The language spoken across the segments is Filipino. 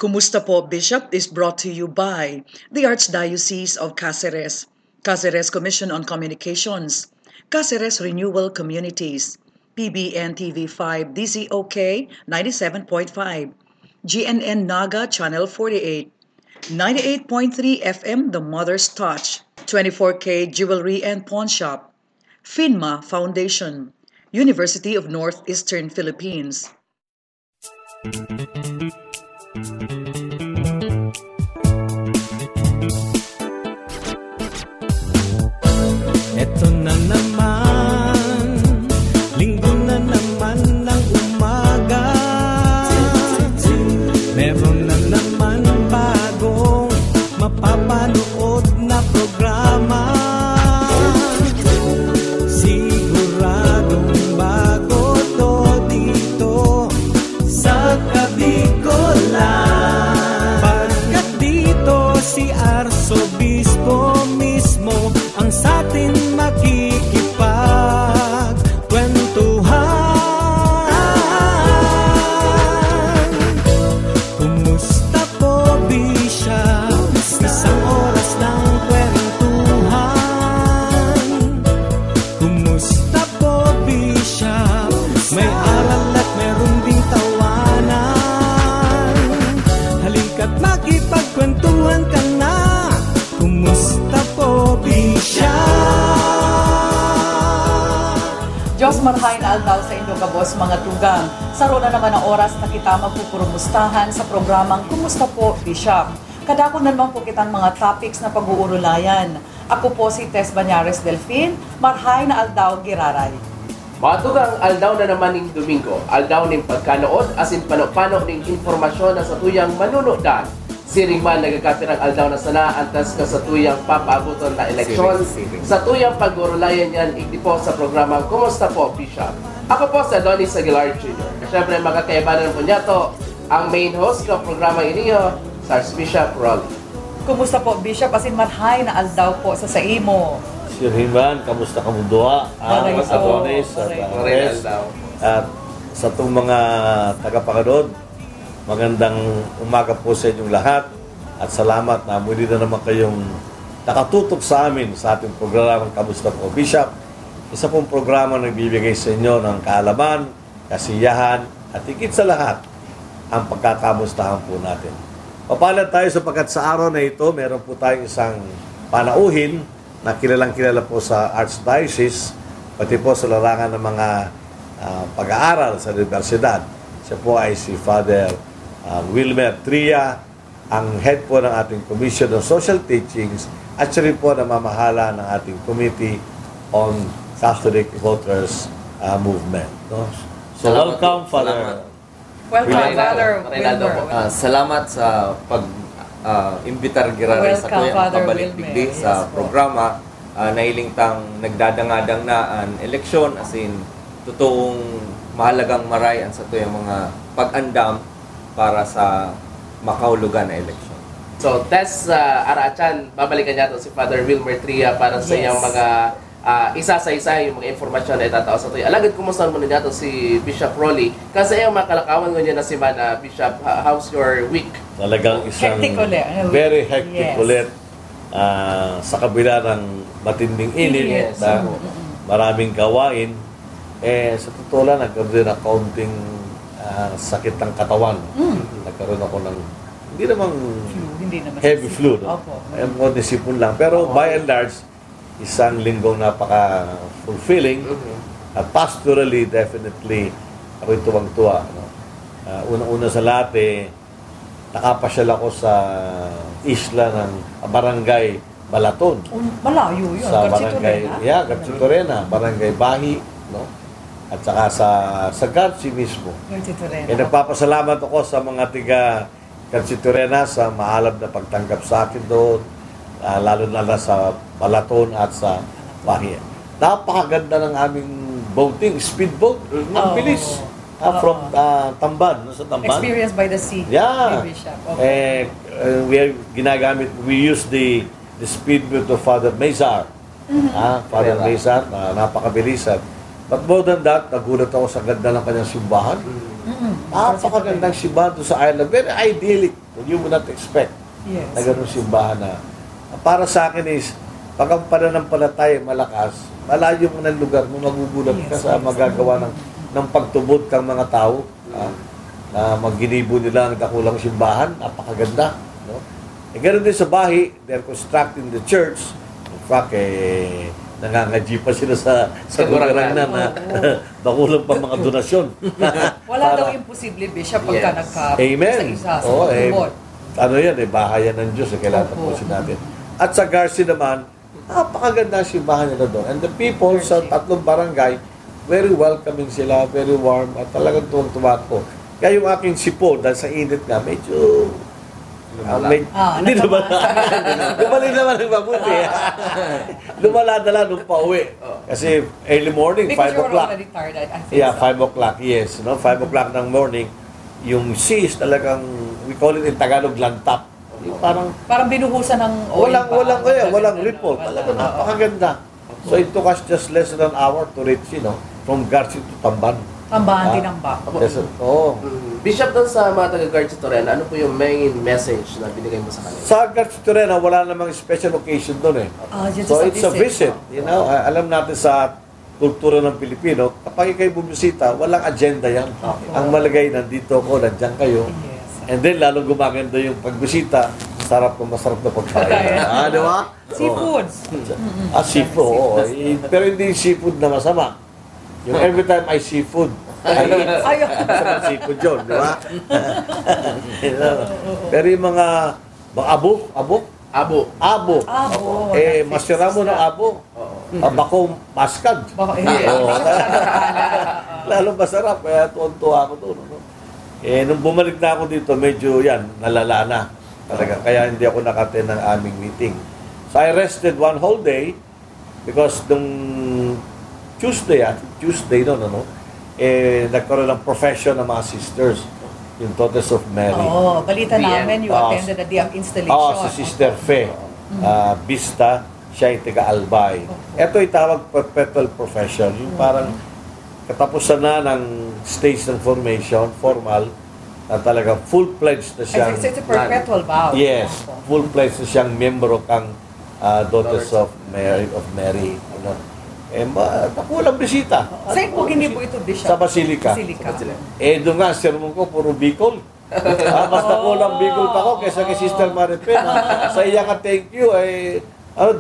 Kumusta po, Bishop is brought to you by the Archdiocese of Cáceres, Cáceres Commission on Communications, Cáceres Renewal Communities, PBN TV5 DZOK 97.5, GNN Naga Channel 48, 98.3 FM The Mother's Touch, 24K Jewelry and Pawn Shop, FINMA Foundation, University of Northeastern Philippines. Eto na naman, linggo na naman ng umaga. Meron na naman bagong mapapanood na programa. Siguradong bago to dito sa Kabikolan. Pagkat dito si Arsobispo mismo ang satin makikipagkwentuhan. Kumusta po, Bishop? Isang oras ng kwentuhan. Kumusta po, Bishop? May aral at meron ding tawanan. Halika't makipagkwentuhan ka na. Kumusta po, Bishop? Diyos marhain aldaw sa inyo kabos mga tugang. Saro na naman ang oras na kita magpupurumustahan sa programang Kumusta po, Bishop? Kadakon naman po kitang mga topics na pag-uurulayan. Ako po si Tess Banyares Delfin, marhain na aldaw giraray. Mga tugang, aldaw na naman ning Domingo. Aldaw ning pagkanood, asin pano-pano ning informasyon na sa tuyang manunodan. Siring man nagkakapirang aldaw na sana antas ka sa tuyang papaabuton na eleksyon. Sa tuyang pag-urulayan yan, igdipo sa programang Kumusta po, Bishop? Ako po si Adonis Aguilar Jr. Siyempre, magkakaibanan po niya to ang main host ng programa iniyo, sa Archbishop Rolly. Kumusta po, Bishop? Asin marhain na aldaw po sa imo. Sir Hinman, kamusta ka mo doa? Ang Adonis at Andres. At sa itong mga tagapanood, magandang umaga po sa inyong lahat at salamat na muli na naman kayong nakatutok sa amin sa ating programang Kamusta po, Bishop. Isa pong programa na nagbibigay sa inyo ng kaalaman, kasiyahan at higit sa lahat ang pagkakamustahan po natin. Papalad tayo sapagkat sa araw na ito meron po tayong isang panauhin na kilalang-kilala po sa Archdiocese pati po sa larangan ng mga pag-aaral sa universidad. Siya po ay si Father Wilmer Tria, ang head po ng ating Commission on Social Teachings at siya rin po namamahala ng ating Committee on Catholic Voters Movement. No? So welcome, Father. Welcome, Father Wilmer. Salamat sa pag-imbitar giraray sa tuyang kabalik-bigdi sa programa. Nailingtang nagdadangadang na ang eleksyon as in totoong mahalagang marayan sa tuyang mga pag-andam para sa makaulugan na eleksyon. So, Tess Arachan, babalikan niya si Father Wilmer Tria para sa iyang mga isa-sa-isa yung mga informasyon na itatao sa tuyo. Alagad, kumusta mo na si Bishop Rolly? Kasi iyang mga kalakawan niya na si Mana, Bishop, how's your week? Talagang isang Hectic ulit. very hectic ulit sa kabila ng matinding init na maraming gawain. Sa totoo lang, nagkaroon din na kaunting sakit ng katawan. Nagkaroon ako ng, hindi naman heavy flu. No? Ayun, nisipon lang. Pero by and large, isang linggong napaka-fulfilling. At pastorally, definitely, ako'y tuwang-tuwa. No? Una-una sa lahat, nakapasyal ako sa isla ng Barangay Balaton. Malayo yun. Sa Barangay Garchitorena, Barangay Bahi, no? At saka sa Garchi mismo. Nagpapasalamat ako sa mga tiga Garchitorena sa maalab na pagtanggap sa akin doon, lalo na sa Balaton at sa Bahi. Napakaganda ng aming boating, speedboat. Ang bilis. From Tamban, sa Tamban. Experienced by the sea. Yeah. Okay. We use the speedboat of Father Mezar. Father Mezar, napakabilisan. But more than that, nagulat ako sa ganda ng kanyang simbahan. Napakagandang simbahan doon sa Ireland. Very idyllic. You would not expect Yes. na ganun simbahan na. Para sa akin is, pag ang pananampalataya malakas, malayo mo ng lugar mo, magugulat ka sa magagawa ng pagtubod kang mga tao. Na magginibo nila ang dakulang simbahan, napakaganda. No? Ganoon din sa Bahi, they're constructing the church. In fact, nangangaji pa sila sa lugarang na dakulang pa mga donasyon. Wala daw imposible, Bishop, pagka Amen. isa-isa sa Oo, pagtubod. ano yan, bahayan ng Diyos, kailangan tapusin natin. At sa Garci naman, napakaganda ang simbahan nila doon. And the people sa 3 barangay, very welcoming sila, very warm, at talagang tuwang-tuwa ko. Kaya yung aking sipo, dahil sa init nga, medyo... hindi lumala. Gumaling naman ang mabuti. Lumala na lang nung pauwi. Kasi early morning, 5 Because you were o'clock. already tired, I think. Yeah, 5 o'clock, yes. No? 5 o'clock ng morning, yung seas talagang, we call it in Tagalog, lantap. Yung Parang binuhusan ng oil walang ripple. Talagang napakaganda. So it took us just less than an hour to reach, from Garci to Tamban. Tambahan din ang back. Yes, Bishop, doon sa mga taga-Garci Torena, ano po yung main message na binigay mo sa kanila? Sa Garci Torena, wala namang special occasion doon Just So it's a visit. Alam natin sa kultura ng Pilipino, kapag ikay bumisita, walang agenda yan. Ang malagay, nandito ako, nandiyan kayo. Yes. And then, lalong gumaganda yung pagbisita, masarap na pagkain. Di ba? Seafoods. Seafood, oo. Pero hindi seafood na masama. Yung every time I see food, I eat. Masarap seafood yun, di ba? Pero yung mga abo. Masira mo ng abo. Bako maskad. Lalo masarap, kaya tuwan-tuwa ako doon. Nung bumalik na ako dito, medyo nalala na. Talaga. Kaya hindi ako nakaten ng aming meeting. So I rested one whole day because nung Tuesday nagkaroon ng profession ng mga sisters, yung Daughters of Mary. Balita namin, you attended the day of installation. Si Sister Fe, Bista, siya yung taga-Albay. Ito ay tawag perpetual profession. Yung parang katapusan na ng stage ng formation, formal, na talaga full-fledged na siyang... It's a perpetual vow. Yes, full-fledged na siyang membro kang Daughters of Mary. Nakulang bisita. Saan po hindi po ito, Bishop? Sa Basilica. Doon nga, sermon ko, puro Bicol. Mas nakulang Bicol pa ko kaysa kay Sister Maripen. Sa iya ka thank you,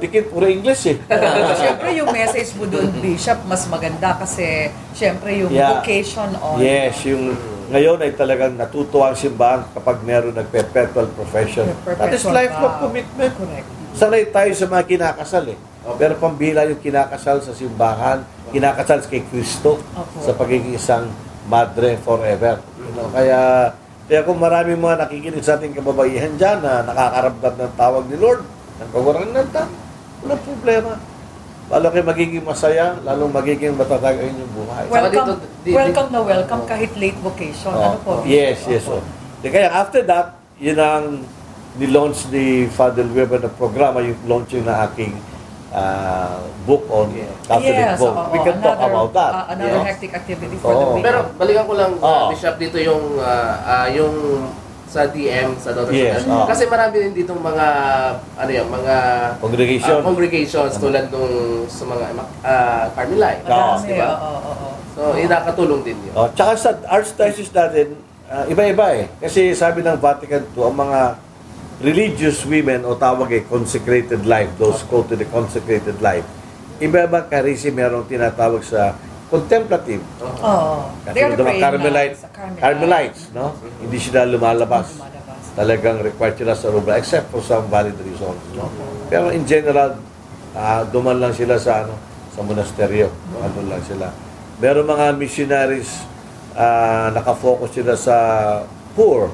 dikit, puro English Siyempre, yung message mo doon, Bishop, mas maganda kasi siyempre yung vocation on... Yes, yung ngayon ay talagang natutuwa ang simbahan kapag meron nag-perpetual profession. That is lifelong commitment. Correct. Sanay tayo sa mga kinakasal Pero pambihira yung kinakasal sa simbahan, kinakasal kay Kristo sa pagiging isang madre forever. Kaya kung marami mga nakikinig sa ating kababaihan dyan na nakakaramdam ng tawag ni Lord, ng kawarangan walang problema. Lalo kayo magiging masaya, lalong magiging matatag ang inyong buhay. Welcome kahit late vocation. Ano po? Yes. Kaya after that, yun ang nilaunch ni Father Weber na programa, yung launching na aking book on Catholic vote. We can talk about that. Another hectic activity for the week. Pero balikan ko lang, Bishop, dito yung sa DM, sa Daughters. Kasi marami din ditong mga congregations tulad nung sa mga Carmelite. Diba? So, nakatulong din yun. Tsaka sa Archdiocese natin, iba-iba Kasi sabi ng Vatican II, ang mga religious women o tawag consecrated life, those go to the consecrated life. Iba-iba karisi merong tinatawag sa contemplative. They are the Carmelites, no? Hindi sila lumalabas. Talagang required sila sa rubra, except for some valid reasons, no? Pero in general, duman lang sila sa monasteryo. Ano lang sila. Meron mga missionaries, nakafocus sila sa poor.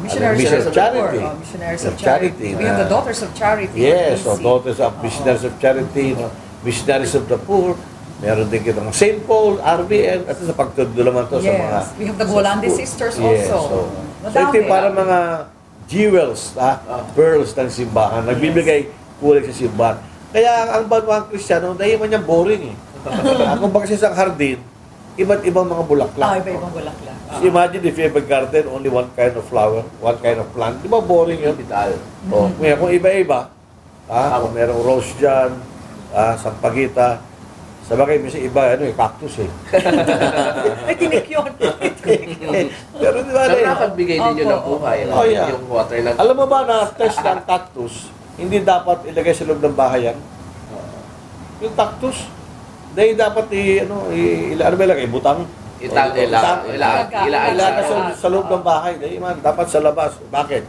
Missionaries of Charity. Missionaries of Charity. We have the Daughters of Charity. Yes, Daughters of Missionaries of Charity, Missionaries of the Poor. Meron din kitang St. Paul, RBN, at sa pagtudo naman to sa mga... We have the Volandi Sisters also. So ito yung parang mga jewels, pearls ng simbahan. Nagbibigay kulay sa simbahan. Kaya ang banwang Kristiyano, dahil man niyang boring Ako ba kasi sa hardin, iba't ibang mga bulaklak. Iba-ibang bulaklak. So imagine if you have a garden, only one kind of flower, one kind of plant. Di ba boring yun? Oh, ngayon, kung iba-iba, kung merong rose dyan, sampagita, sabagay, minsan iba, cactus eh. Ay, tinik yun. Pero di ba, nakapagbigay din yun ng buhay. Yung water na... Alam mo ba na test ng cactus, hindi dapat ilagay sa loob ng bahay yan? Yung cactus, dahil dapat ano ba ilagay? Butang? Ilagay sa loob ng bahay. Dahil dapat sa labas. Bakit?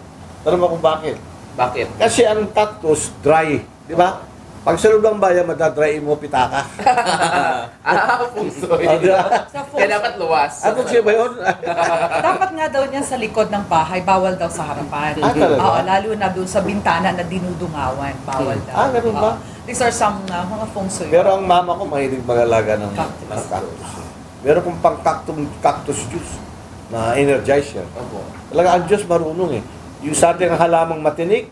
Tanong mo kung bakit? Bakit? Kasi ang cactus, dry. Di ba? Pag sa loob ng bayan, madadryin mo pitaka. Pusoy. Kaya dapat luwas. Ano siya ba yun? Dapat nga daw niyan sa likod ng bahay, bawal daw sa harapan. Talaga? Lalo na doon sa bintana na dinudungawan, bawal daw. Ganun ba? These are some mga feng shui. Pero ang mama ko mahilig mag-alaga ng cactus. Meron kong pang cactus juice na energizer. Talaga ang Diyos marunong eh. Yung sa atin ang halamang matinik,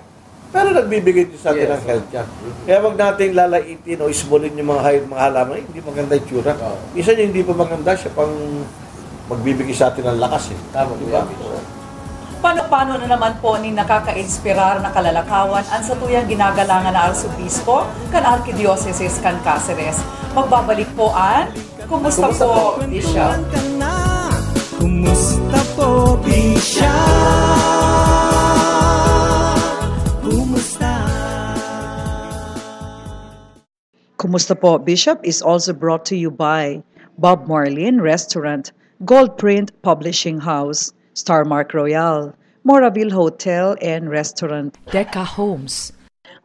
pero nagbibigay din sa atin ng health yan. Kaya wag nating lalaitin o isbolin yung mga halaman. Hindi maganda yung tsura. Minsan yung hindi pa maganda, siya pang magbibigay sa atin ng lakas eh. Tama, diba? Paano na naman po ni nakaka-inspirar na kalalakawan ang satuyang ginagalangan na Arsobispo kan Arkidiocese kan Cáceres. Magbabalik po ang Kumusta po, Bishop? Kumusta po, Bishop? Kumusta? Kumusta po, Bishop is also brought to you by Bob Marlin Restaurant, Goldprint Publishing House, Starmark Royal, Moraville Hotel and Restaurant, Deca Homes,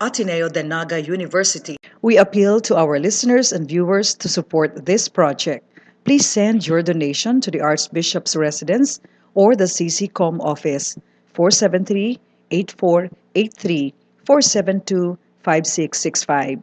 Ateneo de Naga University. We appeal to our listeners and viewers to support this project. Please send your donation to the Archbishop's residence or the CCCOM office, 473-8483, 472-5665.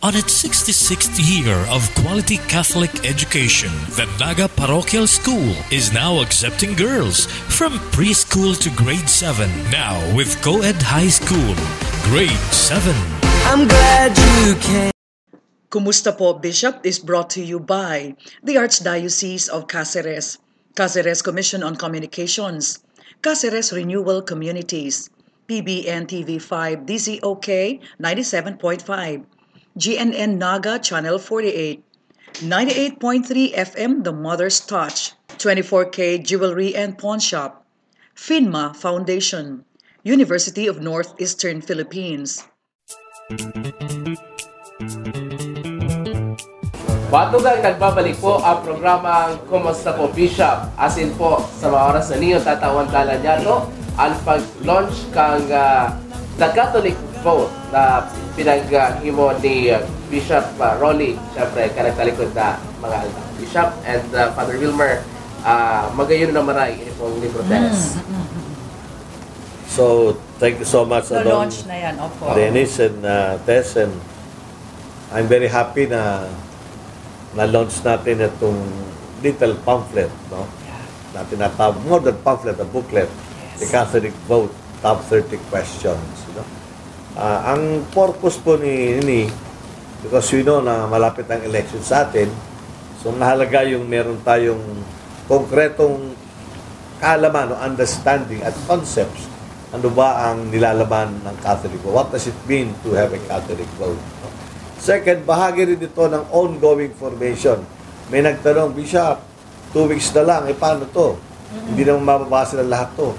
On its 66th year of quality Catholic education, the Naga Parochial School is now accepting girls from preschool to grade 7, now with Co-ed High School, grade 7. I'm glad you came. Kumusta po, Bishop is brought to you by the Archdiocese of Cáceres, Cáceres Commission on Communications, Cáceres Renewal Communities, PBN TV5 DZOK 97.5, GNN Naga Channel 48, 98.3 FM The Mother's Touch, 24K Jewelry and Pawn Shop, FINMA Foundation, University of Northeastern Philippines. Batugang nagbabalik po ang programang Kumusta po, Bishop? As in po, sa mga oras na niyo tatawan-talan niya, no? Ang pag-launch kang The Catholic Vote na pinaghimo ni Bishop Rolly, syempre, kanagtalikod na mga alta. Bishop and Father Wilmer, magayon na maray itong libro test. So, thank you so much, So, Adon, launch na yan, opo. Dennis and Tess, and I'm very happy na na-launch natin itong little pamphlet, no? Na tinatawag, more than pamphlet, a booklet, The Catholic Vote, Top 30 Questions. No? Ang purpose po ni because we know na malapit ang election sa atin, so mahalaga yung meron tayong konkretong kaalaman o understanding at concepts. Ano ba ang nilalaman ng Catholic vote? What does it mean to have a Catholic vote? Second, bahagi rin ito ng ongoing formation. May nagtanong, Bishop, 2 weeks na lang, paano to? Hindi naman mababasa na lahat to.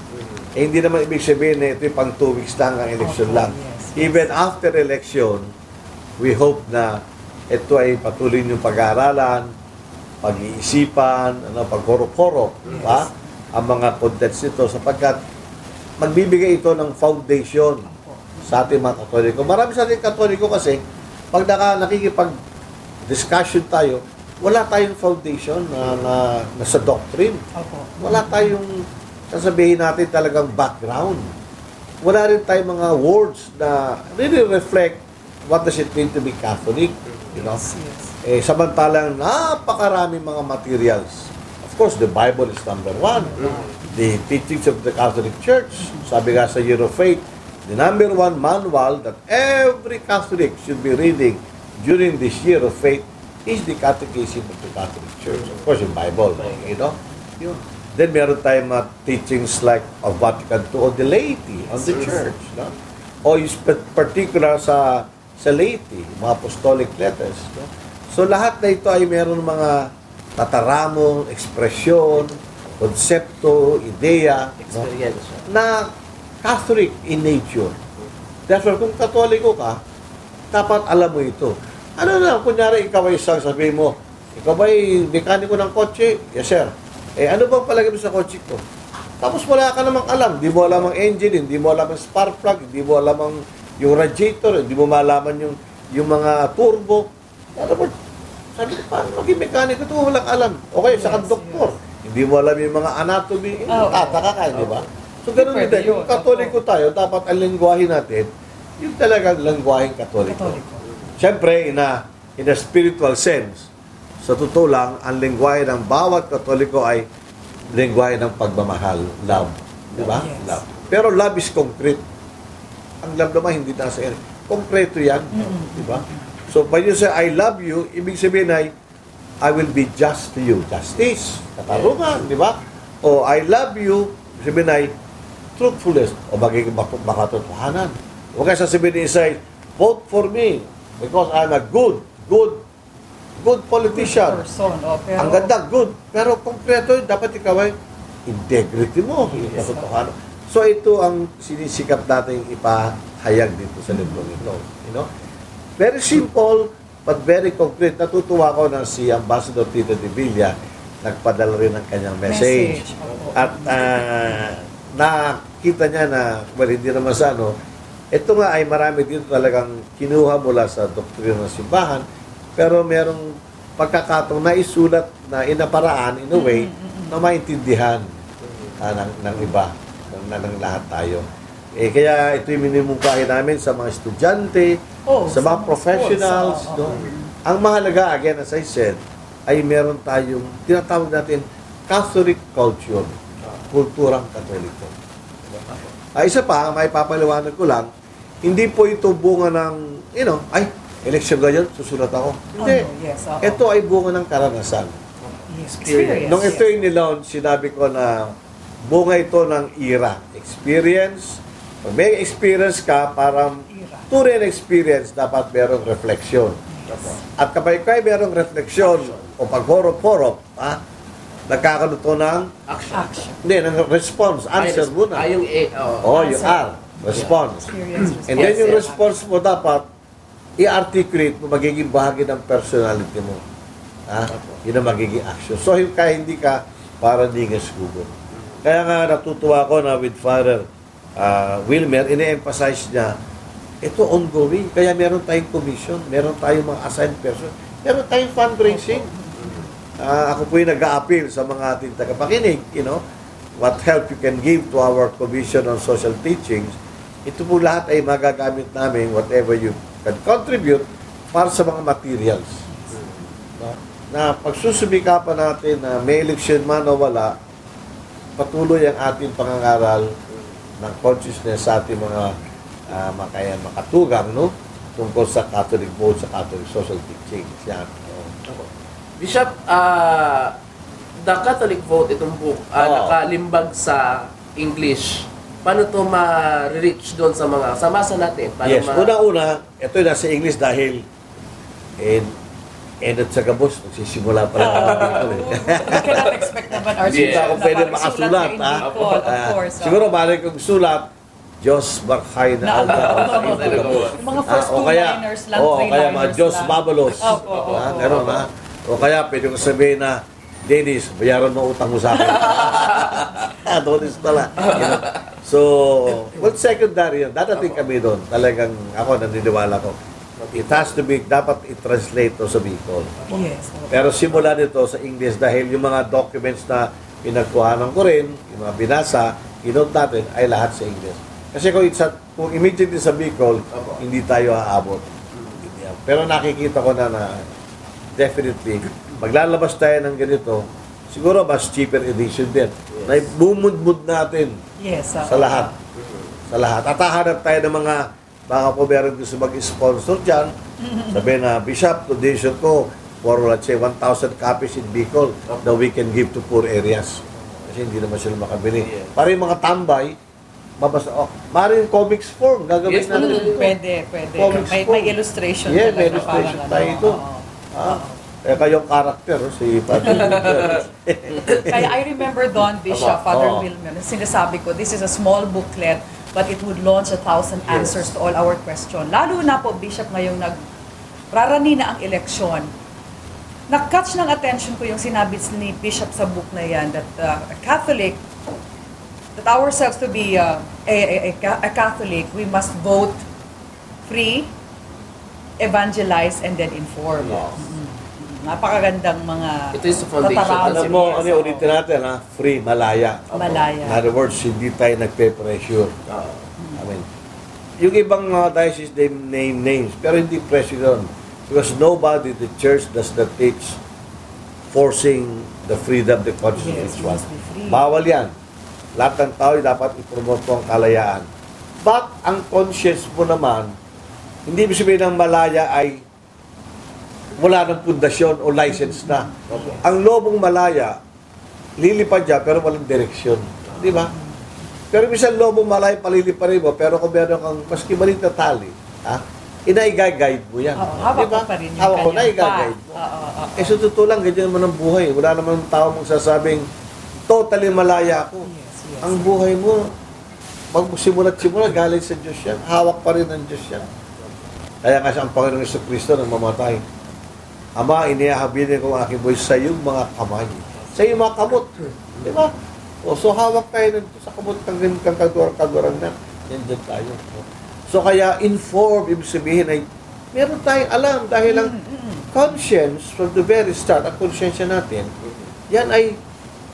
Hindi naman ibig sabihin na ito yung pang 2 weeks lang ang election lang. Even after election, we hope na ito ay patuloy yung pag-aaralan, pag-iisipan, pag-horop-horop, ang mga contents nito sapagkat magbibigay ito ng foundation sa ating mga Katoliko. Marami sa ating Katoliko kasi pag nakikipag-discussion tayo, wala tayong foundation na sa doctrine. Wala tayong sasabihin natin talagang background. Wala rin tayong mga words na really reflect what does it mean to be Catholic. You know? Samantalang napakarami mga materials. Of course, the Bible is number one. The teachings of the Catholic Church, sabi nga sa Year of Faith, the number one manual that every Catholic should be reading during this Year of Faith is the Catechism of the Catholic Church. Of course, yung Bible, you know? Then meron tayong mga teachings like of Vatican II on the laity, on the Church, no? O yung particular sa laity, mga apostolic letters. No? So lahat na ito ay meron mga tataramon, ekspresyon, konsepto, ideya, no? Na Catholic in nature. Therefore, kung Katoliko ka, dapat alam mo ito. Ano na, kunyari ikaw ay isang sabihin mo, ikaw ba ay mekaniko ng kotse? Yes, sir. Ano bang palagay mo sa kotse ko? Tapos wala ka namang alam. Hindi mo alam ang engine, hindi mo alam ang spark plug, hindi mo alam ang yung radiator, hindi mo malaman yung mga turbo. Sabi ko, paano maging mekaniko ito? Walang alam. Okay, sa doktor. Hindi mo alam yung mga anatomy. Tataka ka, di ba? So, ganun din. Yung Katoliko tayo, dapat ang lengguwahe natin, yung talagang lengguwaheng Katoliko. Siyempre, in a spiritual sense, sa totoo lang, ang lengguwahe ng bawat Katoliko ay lengguwahe ng pagmamahal, love. Di ba? Love. Pero love is concrete. Ang love naman, hindi nasa air. Konkreto yan. Di ba? So, when you say, I love you, ibig sabihin ay, I will be just to you. Justice, katarungan, di ba? O, I love you, ibig sabihin ay, truthfulness, o magiging makatotohanan. O kaya sasabihin ni Isay, vote for me, because I'm a good politician. Ang ganda, good. Pero konkreto, dapat ikaw ay integrity mo, katotohanan. So, ito ang sinisikap natin ipahayag dito sa libro nito. You know? Very simple, but very concrete. Natutuwa ko na si Ambassador Tito de Villa nagpadala rin ng kanyang message. At nakita niya na, well, hindi naman sa ito nga ay marami dito talagang kinuha mula sa doktrina ng simbahan, pero merong pagkakataong na isulat na inaparaan, in a way, na maintindihan ng iba, ng lahat tayo. Kaya ito yung minimungkahi namin sa mga estudyante, sa mga professionals. No? Ang mahalaga, again, as I said, ay meron tayong, tinatawag natin, Catholic culture, kulturang Katoliko. Isa pa, may papaliwanag ko lang, hindi po ito bunga ng, election ganyan, susulat ako. Hindi. Ito ay bunga ng karanasan. Nung ito yung nilaunch, sinabi ko na bunga ito ng era. Experience. Pag may experience ka, parang tunay na experience, dapat merong refleksyon. At kapag kayo merong refleksyon o pag-horop-horop, nagkakaroon ito ng action. Hindi, ng response. Answer muna. Yung yung R. Response. And then yung response mo dapat i-articulate mo, magiging bahagi ng personality mo. Yun ang magiging action. So, kaya hindi ka para dingas gugo. Kaya nga natutuwa ko na with Father Wilmer, ine-emphasize niya, ito ongoing. Kaya meron tayong commission, meron tayong mga assigned person, meron tayong fundraising. Ako po yung nag-a-appeal sa mga ating tagapakinig, what help you can give to our commission on social teachings. Ito po lahat ay magagamit namin, whatever you can contribute para sa mga materials. na pagsusumikapan natin na may eleksyon man o wala, patuloy ang ating pangangaral ng consciousness sa ating mga makatugang, no? Tungkol sa Catholic vote, sa Catholic social teaching. Yan. Bishop, the Catholic vote, itong book, nakalimbag sa English. Paano to ma-reach doon sa mga masa natin? Paano Yes, una-una, ito nasa English dahil at sa gabos, magsisimula pa lang ang Bicol. We cannot expect naman our Hindi students ako na pwede makasulat makasulat. in Bicol, of course. Siguro balik kong sulat, Diyos Barkay na Aldaw. Yung mga first two-liners lang, o kaya mga three-liners Diyos lang. Babalos. Ganun na. O kaya pwede kong sabihin na, Dennis, bayaran mo utang mo sa akin. Dennis pala. So, well, secondary yun. Dadating kami doon. Talagang ako, naniniwala ko. It has to be, dapat i-translate to sa Bicol. Yes. Pero simula nito sa English dahil yung mga documents na pinagkuhanan ko rin, yung mga binasa, inote natin, ay lahat sa English. Kasi kung immediately sa Bicol, hindi tayo aabot. Pero nakikita ko na definitely, maglalabas tayo ng ganito, siguro mas cheaper edition din. Na bumudbud natin sa lahat. Sa lahat. At hahanap tayo ng mga, baka po meron gusto mag-sponsor dyan, sabi na, Bishop, donation ko for, let's say, 1,000 copies in Bicol that we can give to poor areas. Kasi hindi naman sila makabili. Para yung mga tambay, mabasa, maaaring comics form, gagawin natin ito. Pwede. May illustration. Yeah, may illustration tayo ito. Kayong karakter, si Father Wilmer. Kaya I remember Don Bishop, Father Wilmer, sinasabi ko, this is a small booklet, but it would launch 1,000 answers to all our questions. Lalo na po, Bishop, ngayong rarani na ang eleksyon. Nag-catch ng attention ko yung sinabi ni Bishop sa book na yan, that a Catholic, that ourselves to be a Catholic, we must vote free, evangelize, and then inform. Napakagandang mga ito is the foundation. Alam mo, ano yung ulitin natin, ha? Free, malaya. Malaya. In other words, hindi tayo nagpe-pressure. I mean, yung ibang diocese, they name names, pero hindi pressure yun. Because nobody, the church does not teach forcing the freedom, the conscience. Yes, Bawal yan. Lahat ng tao dapat i-promote po ang kalayaan. But ang conscience mo naman, hindi ibig sabihin ng malaya ay wala ng pundasyon o license na. Ang lobong malaya, lilipad niya pero walang direksyon. Di ba? Pero minsan lobong malaya, palilipad mo, pero kung meron kang maski maliit na tali, ina-guide mo yan. Hawak ko pa rin yung hawak ko, kanyang na-guide mo. So totoo lang, ganyan naman ang buhay. Wala naman tao mong sasabing, totally malaya ako. Ang buhay mo, magsimulat galing sa Diyos yan. Hawak pa rin ng Diyos yan. Kaya nga siya ang Panginoong Jesucristo nang mamatay. Ama, inihahabinin ko ang aking buhay sa iyong mga kamay. Sa iyong mga kamot. Di ba? So hawak tayo sa kamot kang kagurang na. Yan dyan tayo. So kaya inform, ibig sabihin ay meron tayong alam dahil ang conscience from the very start, ang konsyensya natin, yan ay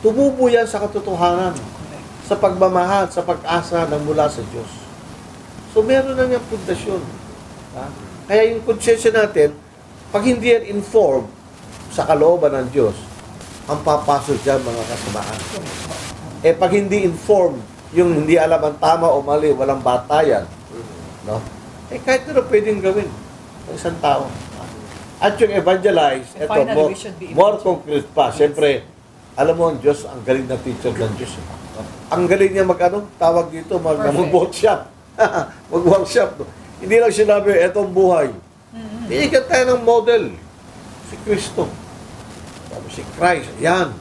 tumubo yan sa katotohanan, sa pagmamahal, sa pag-asa ng mula sa Diyos. So meron na niyang pundasyon. Kaya yung konsyensya natin, pag hindi yan informed sa kalooban ng Diyos, ang papasok dyan mga kasamaan. Pag hindi informed, yung hindi alam ang tama o mali, walang batayan, no? Kahit ano pwedeng gawin ng isang tao. At yung evangelize, ito, more concrete pa. Siyempre, alam mo ang Diyos, ang galing na teacher ng Diyos. Ang galing niya tawag dito, mag-workshop. Mag-workshop. No? Hindi lang sinabi, etong buhay. Binigyan tayo ng model. Si Kristo. Si Christ. Yan.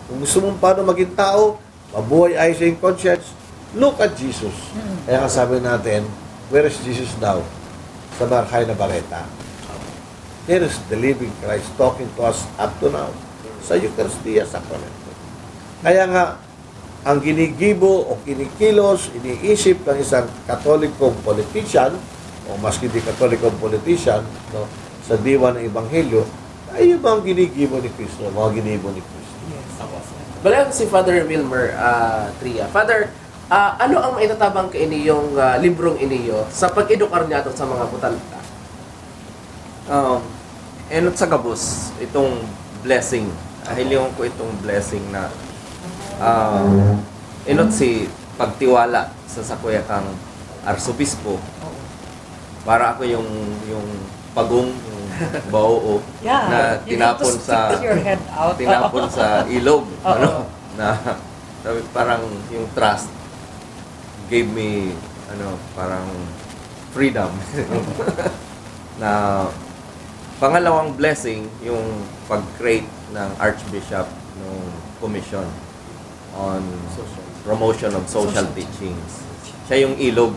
Kung gusto mong paano maging tao, mabuhay ay sa iyong conscience, look at Jesus. Kaya sabi natin, where is Jesus now? Sa Barkay na Bareta. There is the living Christ talking to us up to now. Sa Eucharistia Sacramento. Kaya nga, ang ginigibo o kinikilos, iniisip ng isang katolikong politician, o maski di katolikong politician, no, sa diwa ng Ebanghelyo, ay yung mga ginigibo ni Kristo, mga ginibo ni Kristo. Balik si Father Wilmer Tria. Father, ano ang maitatabang ka iniyong librong iniyo sa pag-edukar niya sa mga putanta? enot sa gabos, itong blessing. Ahiliyon ko itong blessing na enot si pagtiwala sa sakuya kang arsobispo. Para ako yung pagong, yung bao na tinapon sa tinapon sa ilog. Ano? Na parang yung trust gave me parang freedom. Na pangalawang blessing yung pag-create ng Archbishop ng commission on promotion of social teachings. Siya yung ilog.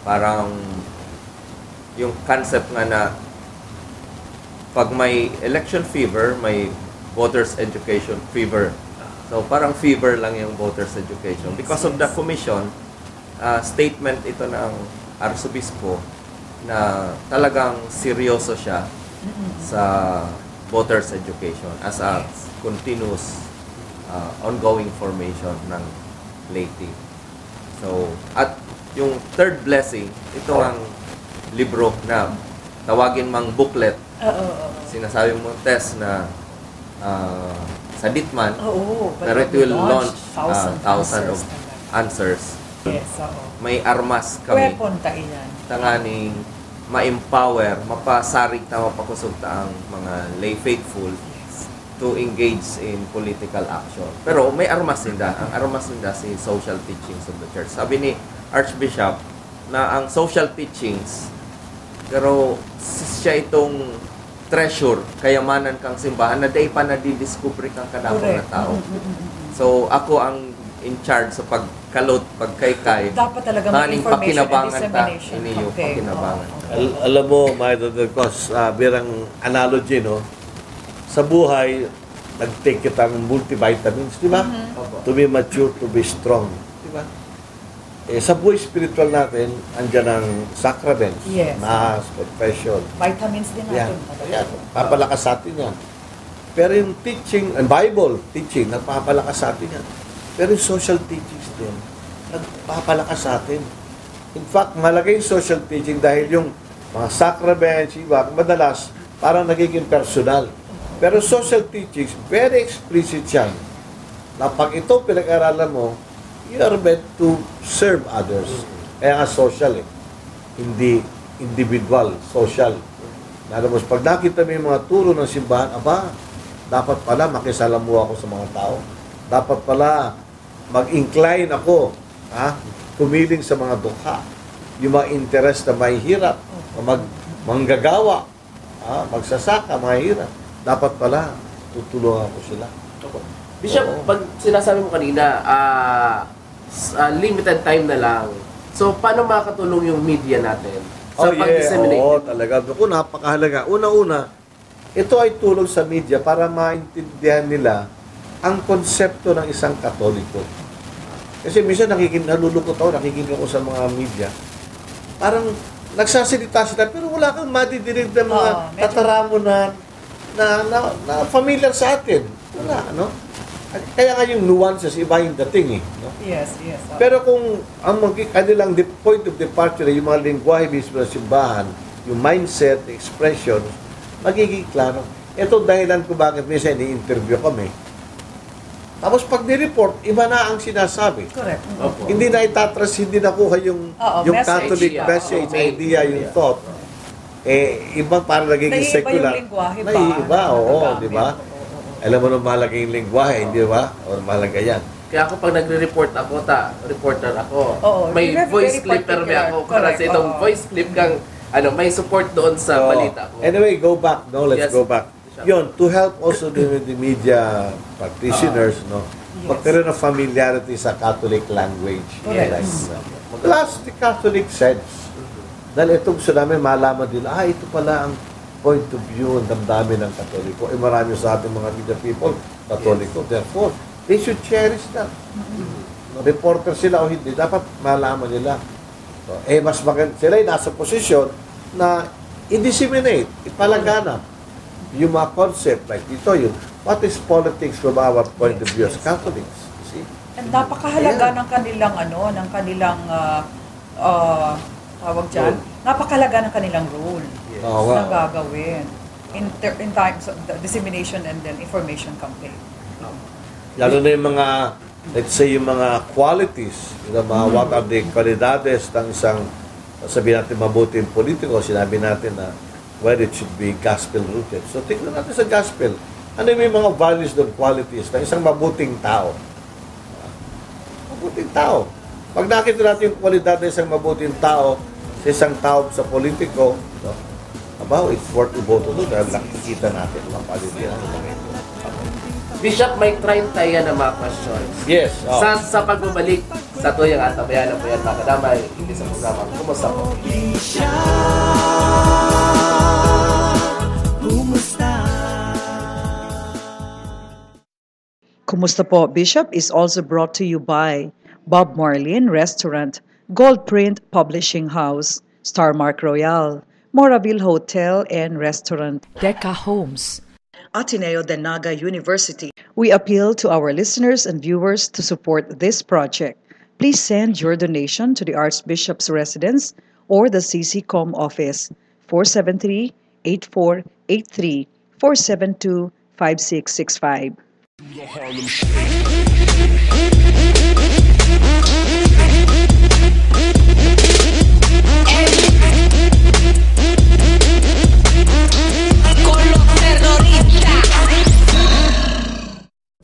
Parang yung concept nga na pag may election fever, may voters education fever. So parang fever lang yung voters education. Because of the commission, statement ito ng Arsobispo na talagang seryoso siya sa voters education as a continuous ongoing formation ng laity. So, at yung third blessing, ito ang libro na tawagin mang booklet. Sinasabi mo, Tess, na sa Ditman, pero it will launch thousand of answers. Yes, May armas kami. Weapon ta iyan. Tanganing ma-empower, mapasarig ta, mapakusog ta ang mga lay faithful to engage in political action. Pero may armas nila. Ang armas nila si social teachings of the church. Sabi ni Archbishop na ang social teachings, pero siya itong treasure, kayamanan kang simbahan na day pa nadidiscover kang kadako na tao. So ako ang in charge sa pagkalot, pagkaykay. Dapat talaga may information and dissemination. Iniyo, pakinabangan. Alam mo, my daughter, birang analogy, no? Sa buhay, nag-take kita ng multivitamins, di ba? To be mature, to be strong. Di ba? Sa buhay spiritual natin, andyan ang sacraments, mass, confession. Vitamins din natin. Yan, papalakas sa atin yan. Pero yung teaching, and Bible teaching, nagpapalakas sa atin yan. Pero yung social teachings din, nagpapalakas sa atin. In fact, malaki yung social teaching dahil yung mga sacraments, iba, madalas, parang nagiging personal. Pero social teachings, very explicit yan. Na pag ito pinag-aralan mo, you are meant to serve others. Kaya nga social hindi individual, social. Nalamos, pag nakita mo yung mga turo ng simbahan, dapat pala makisalamuha ako sa mga tao. Dapat pala mag-incline ako, kumiling sa mga dukha. Yung mga interest na mahihirap, manggagawa, magsasaka, mahihirap. Dapat pala, tutulungan ko sila. Bishop, pag sinasabi mo kanina, limited time na lang. So, paano makakatulong yung media natin sa pag-disseminate? Oo, talaga. Ako, napakahalaga. Una-una, ito ay tulong sa media para maintindihan nila ang konsepto ng isang Katoliko. Kasi minsan nalulungkot ako, nakikinig ako sa mga media. Parang nagsasalita sila, pero wala kang madidinig ng mga tataramo na familiar sa atin. Wala, no? Kaya nga yung nuances, iba yung dating no? Yes. Pero kung ang kanilang point of departure, yung mga lingwahe mismo ng simbahan, yung mindset, expression, magiging klaro. Ito dahilan ko bakit minsan ni-interview kami. Tapos pag ni-report, iba na ang sinasabi. Correct. Hindi na itatrust, hindi nakuha yung Catholic message, idea, yung thought. Ibang parang nagiging secular. Naiiba, di ba? Alam mo nung mahalaga yung lingwahe, hindi ba? O mahalaga yan. Kaya ako pag nagre-report ako, reporter ako. May voice clipper may ako. Para sa itong voice clip kang, may support doon sa balita ko. Anyway, go back, no? Let's go back. Yun, to help also the media practitioners, no? Magkaroon ng familiarity sa Catholic language. Plus, the Catholic sense. Dahil itong tsunami, malaman din, ito pala ang point of view, ang damdamin ng Katoliko. Marami sa ating mga media people, Katoliko. Therefore, they should cherish that. Reporter sila o hindi, dapat malaman nila. So, mas maganda, sila ay nasa posisyon na i-disseminate, ipalaganap yung mga concept like ito, yung what is politics from our point of view as Catholics. See? And napakahalaga ng kanilang tawag dyan, napakahalaga ng kanilang role na gagawin. in times of the dissemination and then information campaign. Lalo na yung mga, let's say, yung mga qualities, what are the qualidades ng isang, sabihin natin, mabuting politiko, sinabi natin na where it should be gospel-rooted. So, tingnan natin sa gospel. Ano yung mga values ng qualities ng isang mabuting tao? Mabuting tao. Pag nakita natin yung kwalidad ng isang mabuting tao sa isang tao sa politiko, no? It's worth iboto doon dahil nakikita natin mga palitin ng mga ito. Bishop, may 30 yan na mga questions. Yes. Sa pagbabalik sa tuyang atabayan po yan mga kadamay, hindi sa programa. Kumusta po? Kumusta po, Bishop is also brought to you by Bob Marlin Restaurant, Goldprint Publishing House, Starmark Royal, Moraville Hotel and Restaurant, Deca Homes, Ateneo de Naga University. We appeal to our listeners and viewers to support this project. Please send your donation to the Archbishop's residence or the CCCOM office, 473-8483, 472-5665.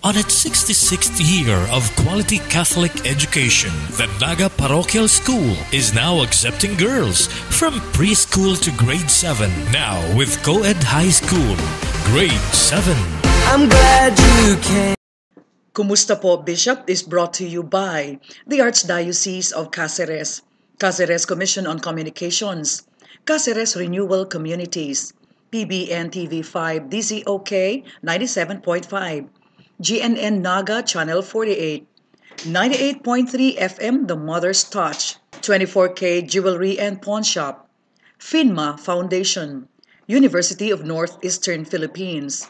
On its 66th year of quality Catholic education, the Naga Parochial School is now accepting girls from preschool to grade 7. Now with Co-ed High School, grade 7. I'm glad you came. Kumusta po, Bishop is brought to you by the Archdiocese of Cáceres, Cáceres Commission on Communications, Cáceres Renewal Communities, PBN TV5 DZOK 97.5, GNN Naga Channel 48, 98.3 FM The Mother's Touch, 24K Jewelry and Pawn Shop, FINMA Foundation, University of Northeastern Philippines.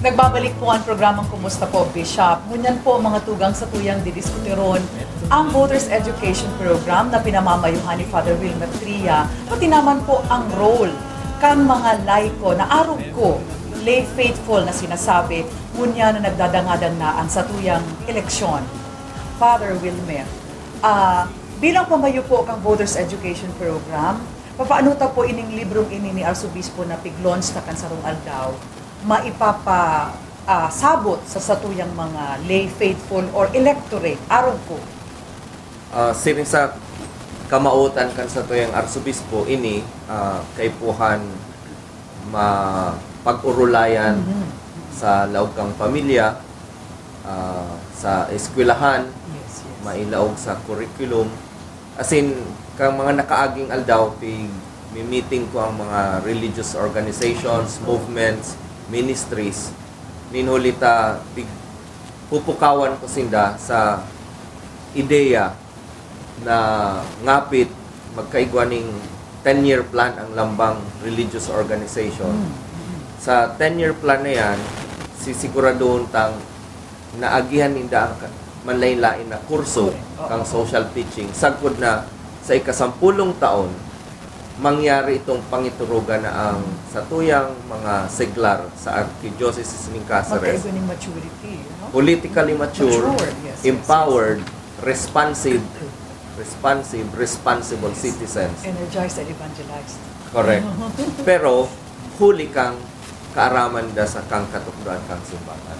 Nagbabalik po ang programang Kumusta po, Bishop. Ngunyan po mga tugang sa tuyang didiskuteron ang Voters Education Program na pinamamayuhan ni Father Wilmer Tria, pati naman po ang role kang mga laiko na arog ko, lay faithful na sinasabi, ngunyan na nagdadangadang naan sa tuyang eleksyon. Father Wilmer, bilang pamayo po kang Voters Education Program, papaano ta po ining librong ini ni Arsobispo na pig-launch na kansarong aldaw, maipapasabot sa satuyang mga lay faithful or electorate, arog ko? Siring sa kamautan kan sa tuyang Arsobispo ini kay puhan mapag-urulayan sa laog kang pamilya, sa eskwelahan, mailaog sa curriculum, asin kang mga nakaaging aldaw meeting ko ang mga religious organizations, movements, ministries, ninhulita pupukawan ko sinda sa ideya na ngapit magkaigwaning 10-year plan ang lambang religious organization. Sa 10-year plan na yan, sisiguradoon tang naagihan ninda ang manlain-lain na kurso kang social teaching. Sagkod na sa ika-10 taon, mangyari itong pangiturugan na ang sa tuyang mga seglar sa Archdiocese ng Cáceres. Magkaiba ng maturity, no? Politically mature, yes, empowered, responsible citizens. Energized and evangelized. Correct. Pero, huli kang kaaraman da sa kang katukduan kang simbahan.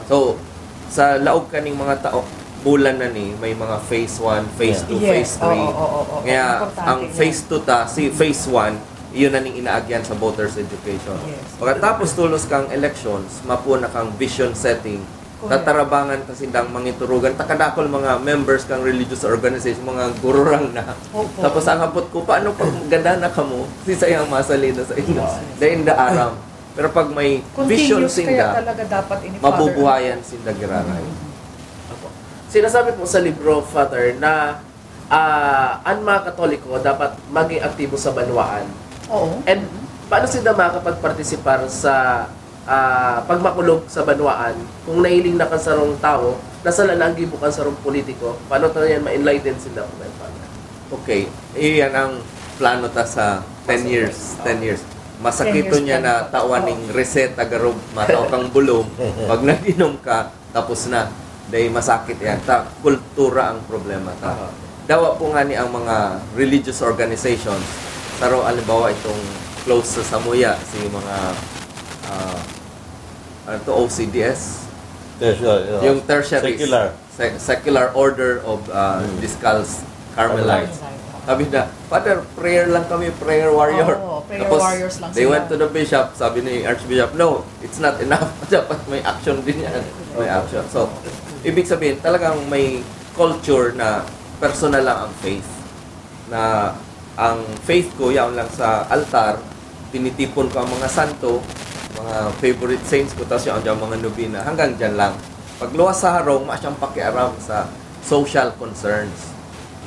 So, sa laog kaning mga tao, bulan na ni, may mga phase 1, phase 2, phase 3. Kaya, ang phase 2 phase 1, yun na ning inaagyan sa voters education. Pagkatapos tulos kang elections, mapuna kang vision setting, tatarabangan kasi dang mangiturugan takadakol mga members kang religious organization, mga gururang na. Tapos ang hapot ko, paano pag ganda na kamo si sayang masalida sa inyo dahin da aram, pero pag may vision sinda mabubuhayan sinda giraray. Sinasabi po sa libro, Father, na ang mga Katoliko dapat maging aktibo sa banwaan. And paano sila makapagpartisipar sa pagmakulog sa banwaan kung nahiling na kansarong tao, nasa lalanggi mo kansarong politiko, paano tayo yan ma-enlighten sila? Okay, iyan ang nagplano ta sa 10 years. 10 years. Masakito 10 years niya na plan. tawaning reseta garog mataw kang bulong. Pag nag-inom ka, tapos na. Dahil masakit yan. Kultura ang problema ta. Dawa po nga ni ang mga religious organizations. Taro, alimbawa itong close sa Samuya, si mga OCDS. Yung tertiary. Secular Order of Discalced Carmelites. Sabi na, Father, prayer lang kami, prayer warrior. Prayer Tapos, warriors lang they sila. went to the bishop, sabi ni Archbishop, no, it's not enough. Dapat may action din yan. May action. So, ibig sabihin, talagang may culture na personal lang ang faith. Na ang faith ko, yan lang sa altar, tinitipon ko ang mga santo, mga favorite saints ko, tapos yung mga nobina, hanggang dyan lang. Pag luwas sa harong, masyang pakiaram sa social concerns.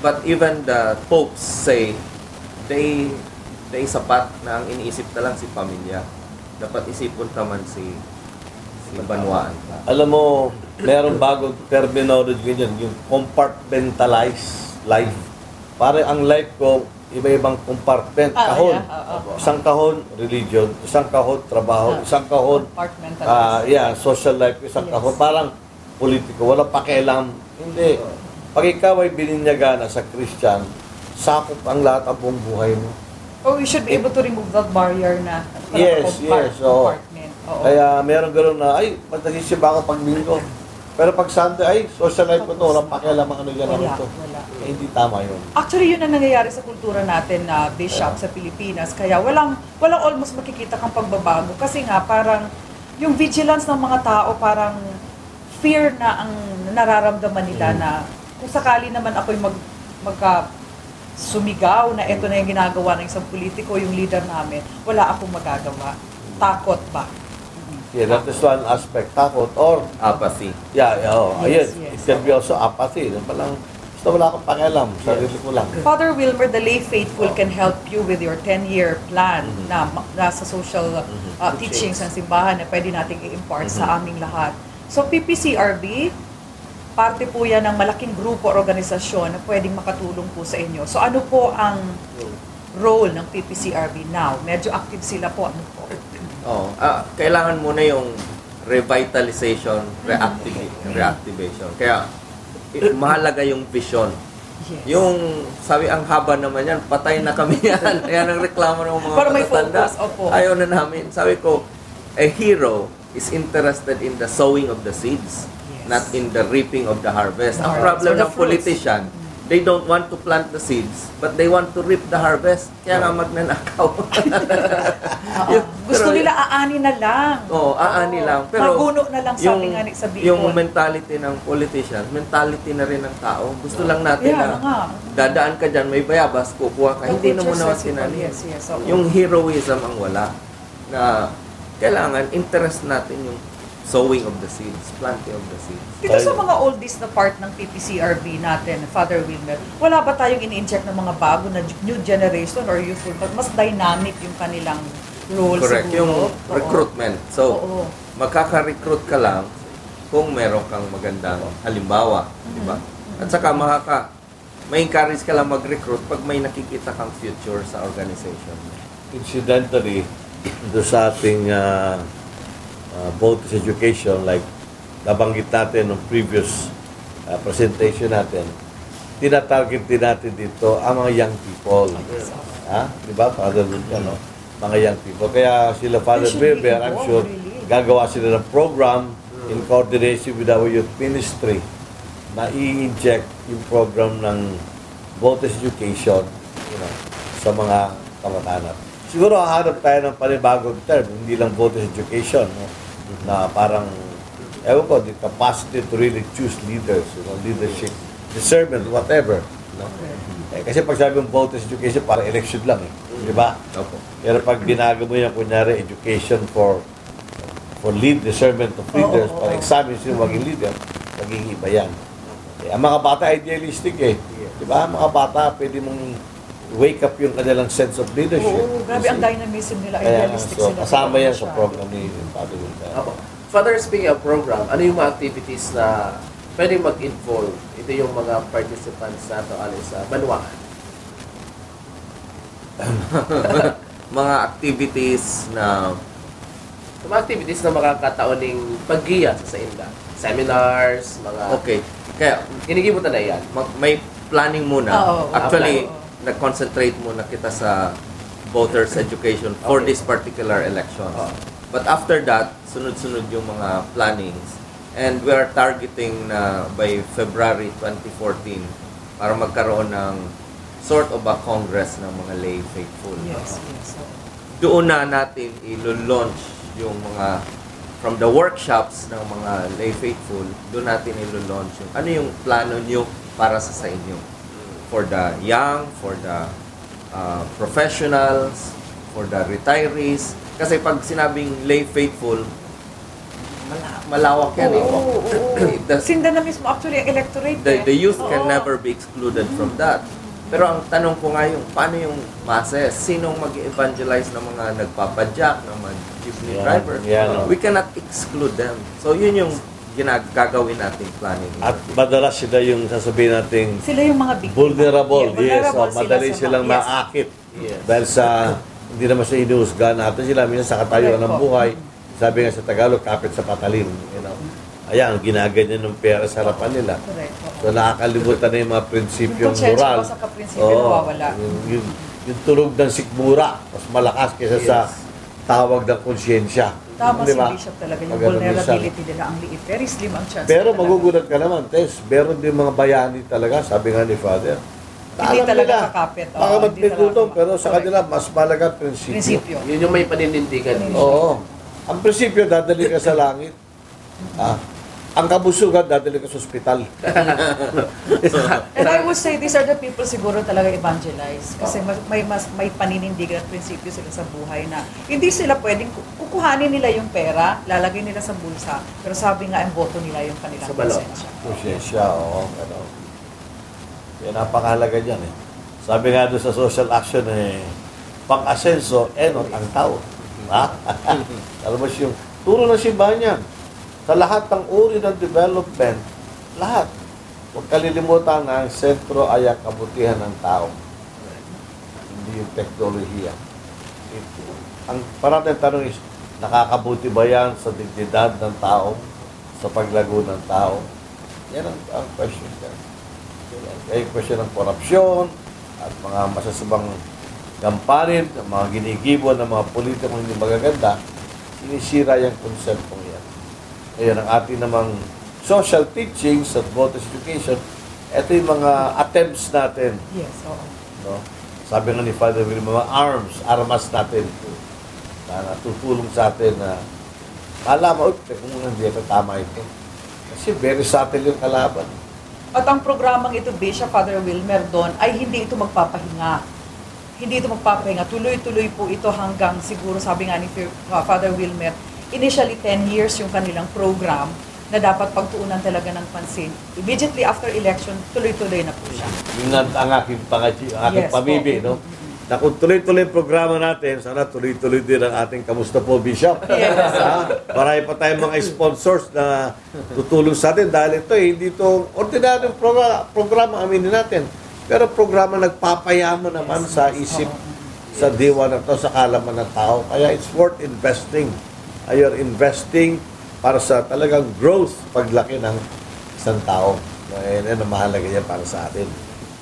But even the popes say, they sapat na ang iniisip na lang si pamilya. Dapat isipon naman si banwaan. Alam mo, merong bagong terminology ganyan, yung compartmentalized life. Parang ang life ko, iba-ibang compartment. Kahon. Isang kahon, religion. Isang kahon, trabaho. Isang kahon, social life. Isang kahon, parang politiko. Walang pakialam. Hindi. Pag ikaw ay bininyaga na sa Christian, sakop ang lahat ang buong buhay mo. We should be able to remove that barrier na Yes. compartment. Kaya meron gano'n na, ay, magtagisip ako pag linggo. Pero pag Sunday, ay, social life ko to, walang pakialam ang ano yan ito. Eh, hindi tama yun. Actually, yun ang nangyayari sa kultura natin na bishop sa Pilipinas. Kaya walang almost makikita kang pagbabago. Kasi nga, parang yung vigilance ng mga tao, parang fear na ang nararamdaman nila na kung sakali naman ako'y sumigaw na ito na yung ginagawa ng isang politiko, yung leader namin, wala akong magagawa. Takot ba? Yeah, that is one aspect. Takot or Apathy. Yes. It can be also apathy. Palang, basta wala akong pakialam. Sarili ko lang. Father Wilmer, the lay faithful can help you with your 10-year plan na nasa social teachings ng simbahan na pwede nating i-impart sa aming lahat. So, PPCRB, parte po yan ng malaking grupo o organisasyon na pwedeng makatulong po sa inyo. So ano po ang role ng PPCRB now? Medyo active sila po. Ano po? Kailangan muna yung revitalization, reactivation. Kaya mahalaga yung vision. Yes. Yung, sabi ang haba naman yan, patay na kami yan. Ayan ang reklamo ng mga para may matatanda. focus, opo. Ayaw na namin. Sabi ko, a hero is interested in the sowing of the seeds, not in the reaping of the harvest. Ang problem ng politician, they don't want to plant the seeds, but they want to reap the harvest. Kaya nga magnanakaw. Gusto nila aani na lang. Aani lang. Pero maguno na lang, sabi nga sa Bicol. yung mentality ng politician, mentality na rin ng tao. Gusto lang natin na dadaan ka dyan, may bayabas, kukuha ka. Hindi na mo naman sinali. Yung heroism ang wala. Na kailangan interest natin yung sowing of the seeds, planting of the seeds. Dito sa mga oldies na part ng PPCRB natin, Father Wilmer, wala ba tayong ini-inject ng mga bago na new generation or youthful, but mas dynamic yung kanilang role? Correct. Siguro? Yung recruitment. So, makaka-recruit ka lang kung meron kang magandang halimbawa. Di ba? At saka may encourage ka lang mag-recruit pag may nakikita kang future sa organization. Incidentally, doon sa ating Bautis education, like nabanggit natin ng previous presentation natin, tinatarget din natin dito ang mga young people. Di ba, Father Wilmer, no? Mga young people. Kaya sila, Father Wilmer, I'm sure, gagawa sila ng program in coordination with our youth ministry na i-inject yung program ng Bautis education sa mga kabataan. Siguro hahanap tayo ng panibagong term, hindi lang Bautis education, no? Na parang, ewan ko, the capacity to really choose leaders, leadership, discernment, whatever. No? Kasi pag sabi ng Bautis education, parang election lang di ba? Pero pag binago mo yan, kunyari, education for discernment of leaders, para examine sino maging leader, maging iba yan. Ang mga bata idealistic di ba? Mga bata, pwede mong wake up yung kanilang sense of leadership. Grabe ang dynamism nila, idealistic sila. Kasama yan sa program ni Father Wilmer. Father, speaking of program, ano yung mga activities na pwede mag-involve? Ito yung mga participants na ito sa Banwaan. mga activities na Sa mga activities na makakataon ng paggiya sa inda. Seminars, mga... okay. Kaya Inigibutan na yan. may planning muna. Oo. Actually, Oo. nag-concentrate muna kita sa voters education for Okay. this particular elections. Oo. But after that, sunod-sunod yung mga plannings. And we are targeting na by February 2014 para magkaroon ng sort of a congress ng mga lay faithful. Yes, yes. Doon na natin ilo-launch yung mga from the workshops ng mga lay faithful, doon natin ilo-launch yung ano yung plano nyo para sa inyo. For the young, for the professionals, for the retirees. Kasi pag sinabing lay faithful, malawak yan. The- Sinda na mismo actually ang electorate. the youth can Oo. never be excluded from that. Pero ang tanong ko nga yung, paano yung masses? Sinong mag-evangelize ng mga nagpapadyak, ng mga jeepney Yan, driver? yan. We cannot exclude them. So yun yung gagawin nating planning. At madalas sila yung sasabihin nating Sila yung mga big vulnerable. Yes, vulnerable madali sila sa silang mga- yes. maakit. Yes. Dahil sa, hindi naman sa inuhusgahan natin sila. Minsan sa katayuan ng Correct po. buhay, sabi nga sa Tagalog, kapit sa patalim. You know? Ayan, ginaganyan ng pera sa harapan nila. Correct. Oo. So nakakalimutan na yung mga prinsipyong Yung konsensya moral. ba sa kaprinsipyo nawawala? Yung tunog ng sikmura, mas malakas kaysa sa tawag ng konsyensya. Tama Di si ba? Bishop talaga. Yung Pag ano vulnerability nila ang liit. Very slim ang chance. Pero talaga. magugulat ka naman, Tess. Meron din mga bayani talaga, sabi nga ni Father. Hindi Alam talaga nila, kakapit. Oo, baka hindi magpindutong, talaga pero sa correct. kanila, mas malaga prinsipyo. Prinsipyo. Yun yung may paninindigan. Oo. Ang prinsipyo, dadali ka sa langit. Ang kabusugan, dadali ka sa ospital. And I would say these are the people siguro talaga evangelize kasi may paninindigan at prinsipyo sila sa buhay na hindi sila pwedeng kukuhanin nila yung pera, lalagay nila sa bulsa, pero sabi nga ang boto nila yung kanilang Sa balot. konsensya. Konsensya, oo. Pero, yan, napakahalaga dyan eh. Sabi nga doon sa social action pang-asenso, enot ang tao. Ha? Alam mo yung turo ng simbahan yan. Sa lahat ng uri ng development, lahat. Huwag kalilimutan na ang sentro ay ang kabutihan ng tao. Hindi yung teknolohiya. Ang parating tanong is, nakakabuti ba yan sa dignidad ng tao, sa paglago ng tao? Yan ang question dyan. Kaya yung question ng korupsyon at mga masasabang gampanin, mga ginigibo ng mga politikong hindi magaganda, sinisira yung konseptong yan. Ayan, ang ating namang social teachings at voters education, ito yung mga attempts natin. Yes, oo. No? Sabi nga ni Father Will, mga armas natin na natutulong sa atin na malaman, kung hindi ito tama ito. Kasi very subtle yung kalaban. At ang programang ito, Bishop Father Wilmer doon, ay hindi ito magpapahinga. Hindi ito magpapahinga. Tuloy-tuloy po ito hanggang siguro, sabi nga ni Father Wilmer, initially 10 years yung kanilang program na dapat pagtuunan talaga ng pansin. Immediately after election, tuloy-tuloy na po siya. Yun ang aking ang aking Yes, pamimig, po. no? Na kung tuloy-tuloy ang programa natin, sana tuloy-tuloy din ang ating Kamusta po, Bishop. Yes. Marami pa tayong mga sponsors na tutulong sa atin dahil ito hindi ito ordinaryong programa, aminin natin. Pero programa nagpapayaman naman sa isip, sa diwa ng tao, sa kalaman ng tao. Kaya it's worth investing. You're investing para sa talagang growth, paglaki ng isang tao. Yan ang mahalaga yan para sa atin.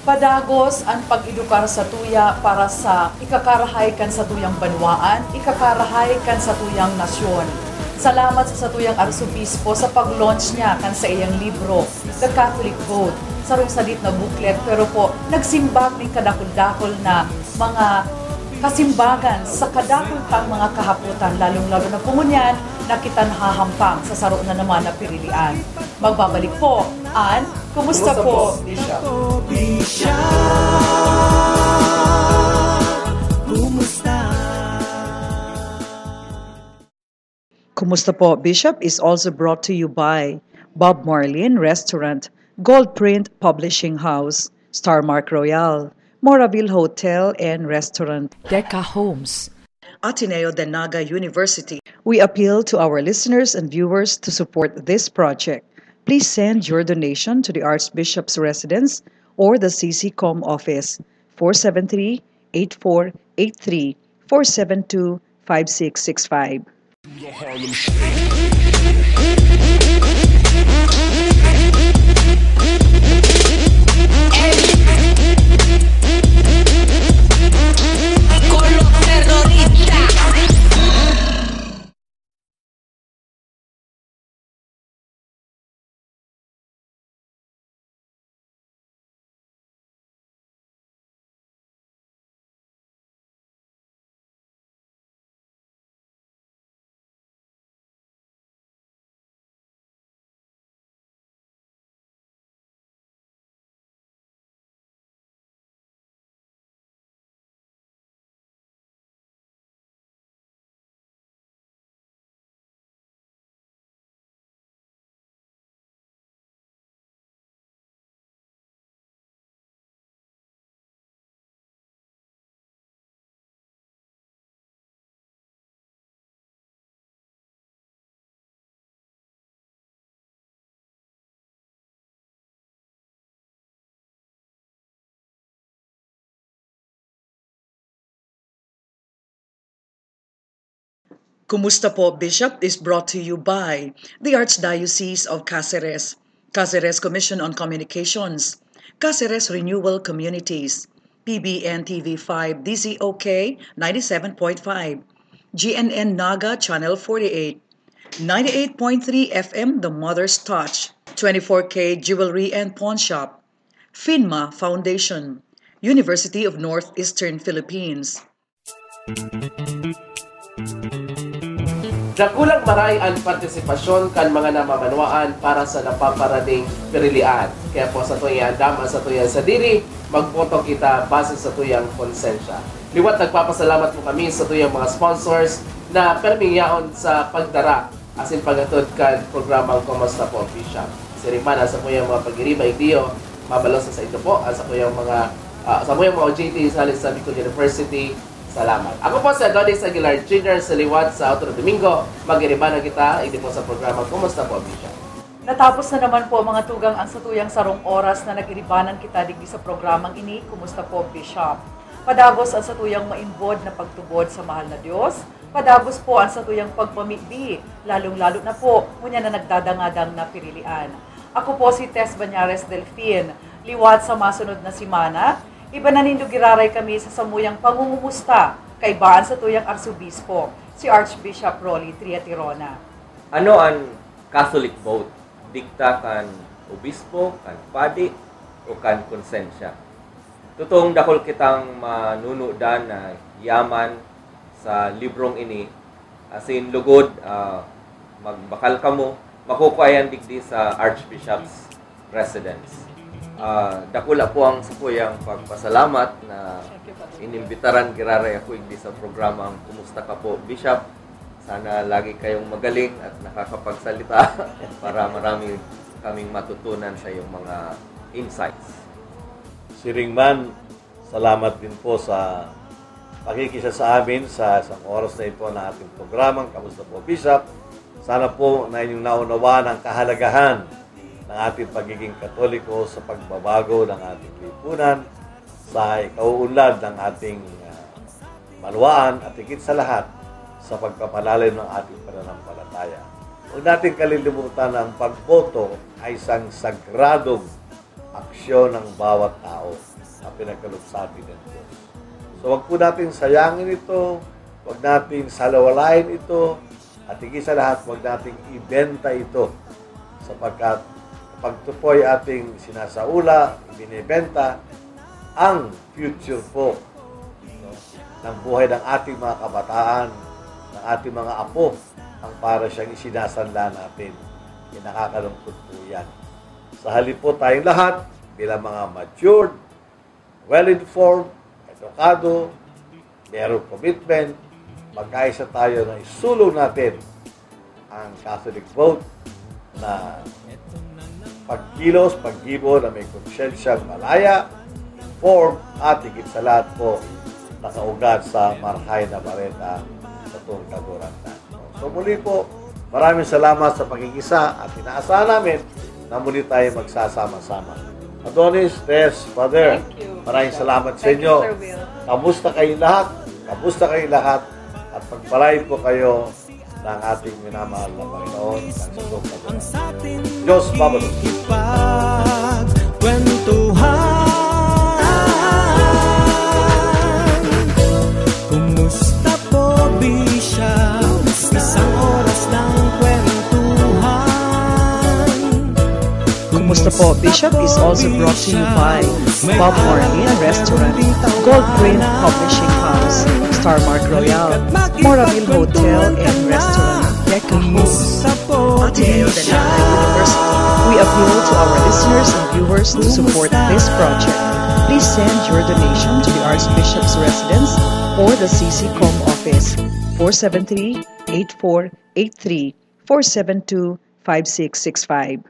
Padagos ang pag-edukar sa tuya para sa ikakarahay kan sa tuyang banwaan, ikakarahay kan sa tuyang nasyon. Salamat sa tuyang Arsobispo sa pag-launch niya kan sa iyang libro, The Catholic Vote. Sarong sadit na booklet, pero po, nagsimbag ng kadakol-dakol na mga kasimbagan sa kadakol pang mga kahaputan, lalong-lalo na pumunyan na kita nahahampang sa saro na naman na pirilian. Magbabalik po ang Kumusta po, Bishop? Kumusta po, Bishop is also brought to you by Bob Marlin Restaurant, Goldprint Publishing House, Starmark Royal, Moraville Hotel and Restaurant, Deca Homes, Ateneo de Naga University. We appeal to our listeners and viewers to support this project. Please send your donation to the Archbishop's residence or the CCCOM office, 0917-8483, 472-5665. Con los terroristas. Kumusta po, Bishop is brought to you by the Archdiocese of Cáceres, Cáceres Commission on Communications, Cáceres Renewal Communities, PBN TV5 DZOK 97.5, GNN Naga Channel 48, 98.3 FM The Mother's Touch, 24K Jewelry and Pawn Shop, FINMA Foundation, University of Northeastern Philippines. Dakulang maray ang partisipasyon kan mga namamanwaan para sa napaparading pirilian. Kaya po sa tuyang andam sa tuyang sa diri, magboto kita base sa tuyang konsensya. Liwat nagpapasalamat po kami sa tuyang mga sponsors na permingyaon sa pagdara asin pagatod kan programang Kumusta po, Bishop. Sirimana sa tuyang mga pag-iriba igdiyo, mabalos sa ito po sa tuyang mga OJT sa Bicol University. Salamat. Ako po si Adonis Aguilar Jr. sa liwat sa Outro Domingo. Mag-iriba na kita, hindi po sa programa Kumusta po, Bishop. Natapos na naman po mga tugang ang satuyang sarong oras na nag-iribanan kita digdi sa programang ini, Kumusta po, Bishop. Padagos ang satuyang maimbod na pagtubod sa mahal na Diyos. Padagos po ang satuyang pagpamigdi, lalong-lalo na po, ngunya na nagdadangadang na pirilian. Ako po si Tess Banyares Delfin, liwat sa masunod na simana. Iba na nindo giraray kami sa samuyang pangungumusta kay baan sa tuyang Arsobispo, si Archbishop Rolly Triatirona. Ano ang Catholic vote? Dikta kan obispo, kan padi, o kan konsensya? Tutong dakol kitang manunudan na yaman sa librong ini, asin lugod, magbakal kamo, makukuayan digdi sa Archbishop's residence. Dakula po ang sapuyang pagpasalamat na inimbitaran giraray ako hindi sa programang Kumusta ka po, Bishop. Sana lagi kayong magaling at nakakapagsalita para marami kaming matutunan sa iyong mga insights. Siringman, salamat din po sa pakikisa sa amin sa isang oras na ito na ating programang Kamusta po, Bishop. Sana po na inyong naunawaan ang kahalagahan ng ating pagiging Katoliko sa pagbabago ng ating lipunan, sa ikauunlad ng ating maluwaan at higit sa lahat sa pagpapalalim ng ating pananampalataya. Huwag natin kalilimutan na ang pagboto ay isang sagradong aksyon ng bawat tao na pinagkalupsabi ng Diyos. So huwag po natin sayangin ito, huwag natin salawalain ito, at higit sa lahat huwag natin ibenta ito sapagkat pag ito po ay ating sinasaula, ibinibenta, ang future po ng buhay ng ating mga kabataan, ng ating mga apo, ang para siyang isinasanla natin. Nakakalungkot po yan. Sa halip po tayong lahat, bilang mga matured, well-informed, edukado, mayroong commitment, magkaisa tayo na isulong natin ang Catholic vote na pagkilos, paggibo na may konsyensyang malaya, informed at higit sa lahat po nakaugad sa marhay na bareta sa tuwang kaguratan. So muli po, maraming salamat sa pagkikisa at inaasahan namin na muli tayo magsasama-sama. Adonis, Tess, Father, maraming salamat sa inyo. Kamusta kayo lahat? Kamusta kayo lahat? At pagpalain po kayo ng ating minamahal na Panginoon ng sundong kabuhayan. Diyos mabalot. Kumusta po, Bishop? Isang oras ng kwentuhan. Kumusta po, Bishop is also brought to you by Bob Marlin Restaurant, Gold Print Publishing House, Starmark Royal, Moraville Hotel and Restaurant, Decca Homes. At University, we appeal to our listeners and viewers to support this project. Please send your donation to the Archbishop's residence or the CCCOM office, 473-8483, 472-5665.